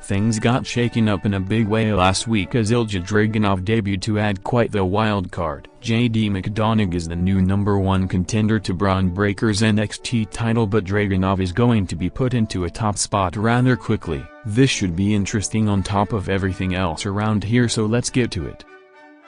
Things got shaken up in a big way last week as Ilja Dragunov debuted to add quite the wild card. JD McDonagh is the new #1 contender to Braun Breaker's NXT title, but Dragunov is going to be put into a top spot rather quickly. This should be interesting on top of everything else around here, so let's get to it.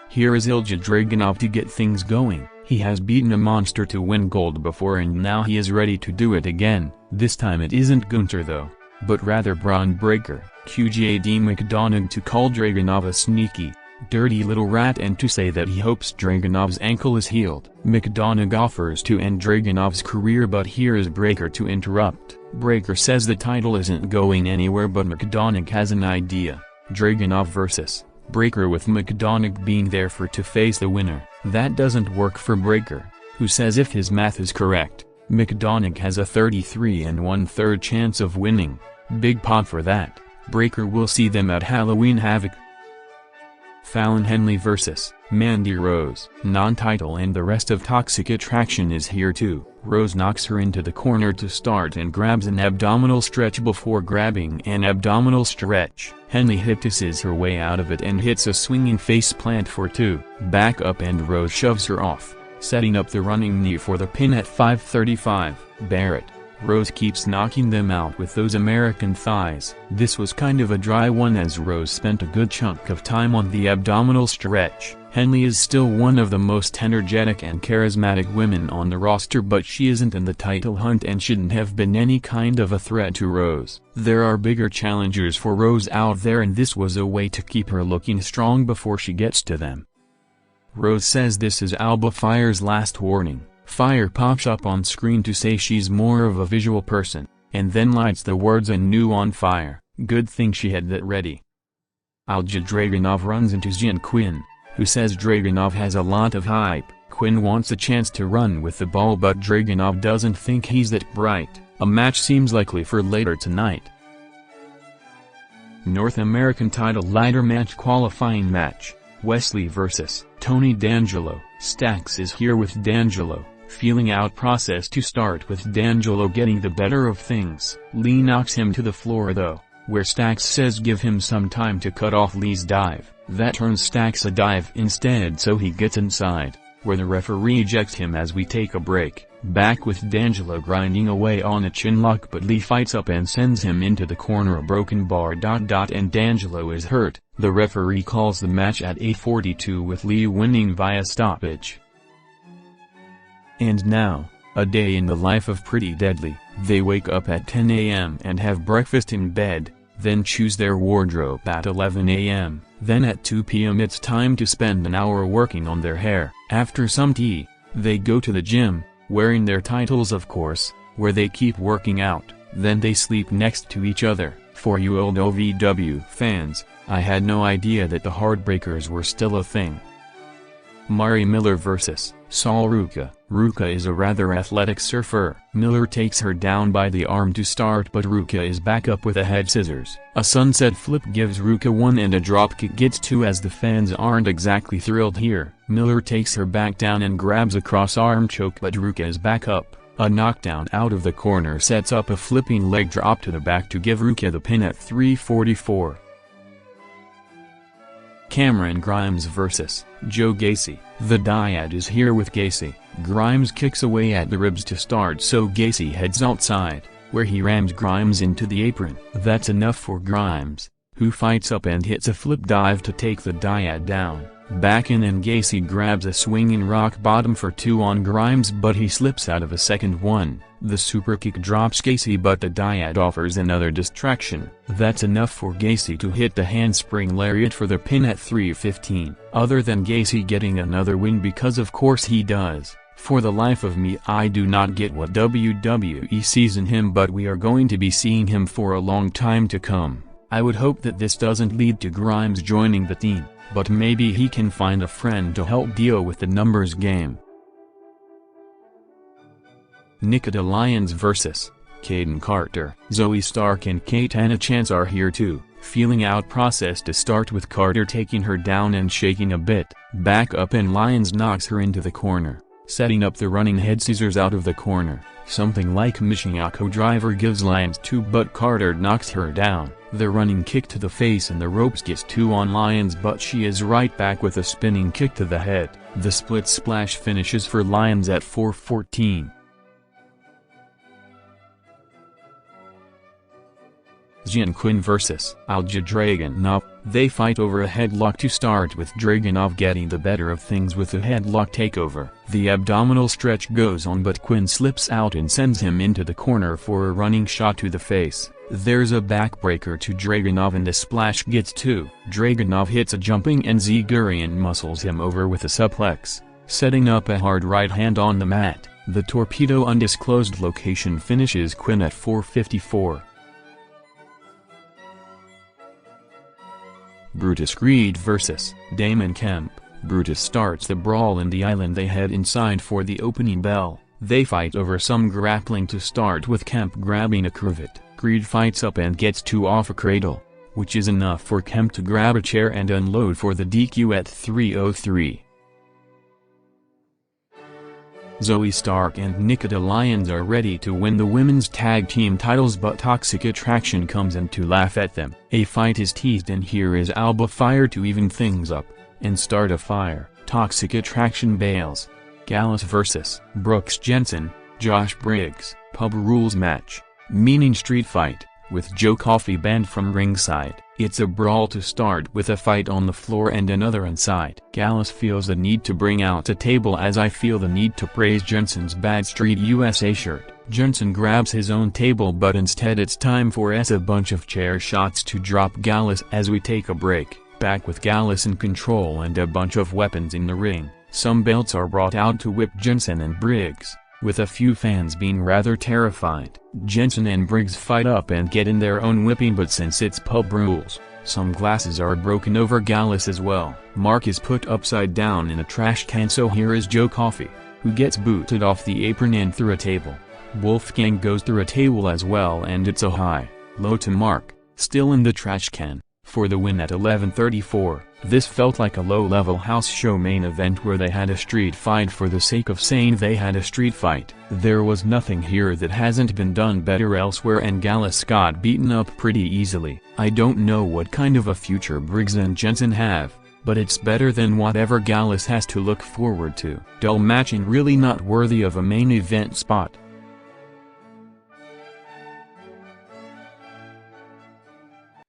Here is Ilja Dragunov to get things going. He has beaten a monster to win gold before and now he is ready to do it again. This time it isn't Gunther though, but rather Braun Breaker. QJD McDonagh to call Dragunov a sneaky, dirty little rat and to say that he hopes Dragunov's ankle is healed. McDonagh offers to end Dragunov's career, but here is Breaker to interrupt. Breaker says the title isn't going anywhere, but McDonagh has an idea. Dragunov vs. Breaker, with McDonagh being there to face the winner. That doesn't work for Breaker, who says if his math is correct, McDonagh has a 33 1/3 chance of winning. Big pop for that. Breaker will see them at Halloween Havoc. Fallon Henley vs. Mandy Rose. Non-title and the rest of Toxic Attraction is here too. Rose knocks her into the corner to start and grabs an abdominal stretch. Before grabbing an abdominal stretch, Henley hypnotises her way out of it and hits a swinging face plant for 2. Back up and Rose shoves her off, setting up the running knee for the pin at 5:35. Barrett. Rose keeps knocking them out with those American thighs. This was kind of a dry one as Rose spent a good chunk of time on the abdominal stretch. Henley is still one of the most energetic and charismatic women on the roster, but she isn't in the title hunt and shouldn't have been any kind of a threat to Rose. There are bigger challengers for Rose out there, and this was a way to keep her looking strong before she gets to them. Rose says this is Alba Fire's last warning. Fire pops up on screen to say she's more of a visual person, and then lights the words "anew on fire." Good thing she had that ready. Ilja Dragunov runs into Jen Quinn, who says Dragunov has a lot of hype. Quinn wants a chance to run with the ball, but Dragunov doesn't think he's that bright. A match seems likely for later tonight. North American title ladder match qualifying match. Wesley vs. Tony D'Angelo. Stacks is here with D'Angelo. Feeling out process to start, with D'Angelo getting the better of things. Lee knocks him to the floor though, where Stacks says give him some time to cut off Lee's dive. That turns Stacks a dive instead, so he gets inside, where the referee ejects him as we take a break. Back with D'Angelo grinding away on a chinlock, but Lee fights up and sends him into the corner, a broken bar. And D'Angelo is hurt. The referee calls the match at 8:42 with Lee winning via stoppage. And now, a day in the life of Pretty Deadly. They wake up at 10 a.m. and have breakfast in bed, then choose their wardrobe at 11 a.m. Then at 2 p.m. it's time to spend an hour working on their hair. After some tea, they go to the gym, wearing their titles of course, where they keep working out. Then they sleep next to each other. For you old OVW fans, I had no idea that the Heartbreakers were still a thing. Mari Miller vs. Sol Ruca. Ruca is a rather athletic surfer. Miller takes her down by the arm to start, but Ruca is back up with a head scissors. A sunset flip gives Ruca 1 and a dropkick gets 2, as the fans aren't exactly thrilled here. Miller takes her back down and grabs a cross-arm choke, but Ruca is back up. A knockdown out of the corner sets up a flipping leg drop to the back to give Ruca the pin at 3:44. Cameron Grimes vs. Joe Gacy. The dyad is here with Gacy. Grimes kicks away at the ribs to start, so Gacy heads outside, where he rams Grimes into the apron. That's enough for Grimes, who fights up and hits a flip dive to take the dyad down. Back in, and Gacy grabs a swinging rock bottom for 2 on Grimes, but he slips out of a second one. The superkick drops Gacy, but the dyad offers another distraction. That's enough for Gacy to hit the handspring lariat for the pin at 3:15. Other than Gacy getting another win, because of course he does, for the life of me I do not get what WWE sees in him, but we are going to be seeing him for a long time to come. I would hope that this doesn't lead to Grimes joining the team, but maybe he can find a friend to help deal with the numbers game. Nikita Lyons vs. Caden Carter. Zoe Stark and Katana Chance are here too. Feeling out process to start, with Carter taking her down and shaking a bit. Back up, and Lyons knocks her into the corner. setting up the running head scissors out of the corner. Something like Michiyako driver gives Lyons 2 but Carter knocks her down. The running kick to the face and the ropes gets 2 on Lyons but she is right back with a spinning kick to the head. The split splash finishes for Lyons at 4:14. Jin Quinn vs. Ilja Dragunov. They fight over a headlock to start with Dragunov getting the better of things with a headlock takeover. The abdominal stretch goes on but Quinn slips out and sends him into the corner for a running shot to the face. There's a backbreaker to Dragunov and the splash gets 2. Dragunov hits a jumping enziguri and muscles him over with a suplex, setting up a hard right hand on the mat. The torpedo undisclosed location finishes Quinn at 4:54. Brutus Reed vs. Damon Kemp. Brutus starts the brawl in the island. They head inside for the opening bell. They fight over some grappling to start with Kemp grabbing a cravat. Reed fights up and gets 2 off a cradle, which is enough for Kemp to grab a chair and unload for the DQ at 3:03. Zoe Stark and Nikita Lyons are ready to win the women's tag team titles but Toxic Attraction comes in to laugh at them. A fight is teased and here is Alba Fire to even things up and start a fire. Toxic Attraction bails. Gallus vs. Brooks Jensen. Josh Briggs. Pub rules match. Meaning street fight, with Joe Coffey banned from ringside. It's a brawl to start with a fight on the floor and another inside. Gallus feels the need to bring out a table as I feel the need to praise Jensen's Bad Street USA shirt. Jensen grabs his own table but instead it's time for a bunch of chair shots to drop Gallus as we take a break. Back with Gallus in control and a bunch of weapons in the ring. Some belts are brought out to whip Jensen and Briggs, with a few fans being rather terrified. Jensen and Briggs fight up and get in their own whipping but since it's pub rules, some glasses are broken over Gallus as well. Mark is put upside down in a trash can so here is Joe Coffey, who gets booted off the apron and through a table. Wolfgang goes through a table as well and it's a high, low to Mark, still in the trash can, for the win at 11:34. This felt like a low-level house show main event where they had a street fight for the sake of saying they had a street fight. There was nothing here that hasn't been done better elsewhere and Gallus got beaten up pretty easily. I don't know what kind of a future Briggs and Jensen have, but it's better than whatever Gallus has to look forward to. Dull match and really not worthy of a main event spot.